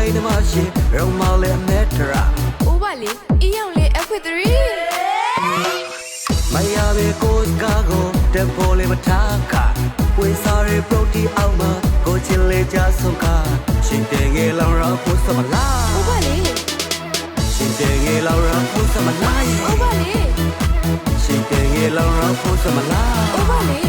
ဆိုင်တမရှိရုံမောင်လေးနဲ့တရာအိုးပါလေအီယောင်လေးအခွေ3မရပဲကိုစကားကိုတက်ဖို့လေးမထားခဝေစားရပရိုတီအောင်မကိုချင်လေးကြဆုံးခရှင်တဲ့ငယ်လောင်ရဖို့စမလားအိုးပါလေရှင်တဲ့ငယ်လောင်ရဖို့စမလားအိုးပါလေရှင်တဲ့ငယ်လောင်ရဖို့စမလားအိုးပါလေ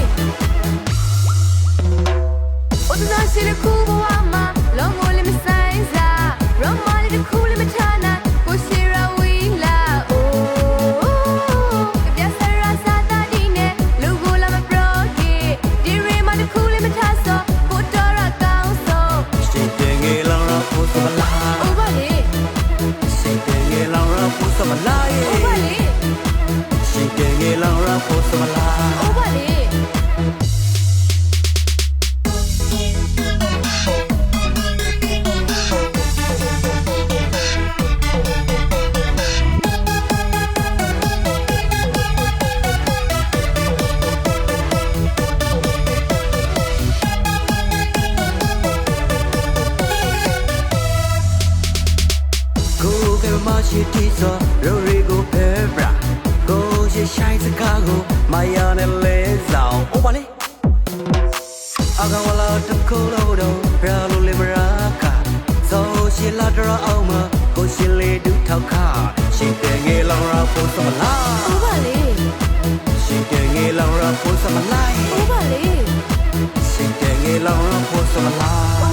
အိုးနာရှိရခုဘဝမှာလောငိုလေးမဆိုင်စားရောမလေးတခုလေးမချနာကိုရှိရဝီလာအိုးပြစရာစာတာဒီနဲ့လူကိုလာမပရိုကေဒီရီမတခုလေးမထဆောကိုတော်ရကောင်းဆောရှင်တဲ့ငယ်လောင်ရဖို့စမလားအိုးပါလေရှင်တဲ့ငယ်လောင်ရဖို့စမလားအိုးပါလေရှင်တဲ့ငယ်လောင်ရဖို့စမလားအိုးပါလေမရှိတီဆိုရိုရီကိုဖေဘရာကိုရှိဆိုင်စကားကိုမယနဲ့လဲဆောင်အိုပါလေအကောင်ဝလာတခုလို့တော့ရာလိုလေမရာကဆိုရှိလာဒရာအောင်မကိုရှိလေဒူထောက်ခရှင်တဲ့ငယ်လောင်ရဖို့စမလားအိုးပါလေရှင်တဲ့ငယ်လောင်ရဖို့စမလားအိုးပါလေရှင်တဲ့ငယ်လောင်ရဖို့စမလား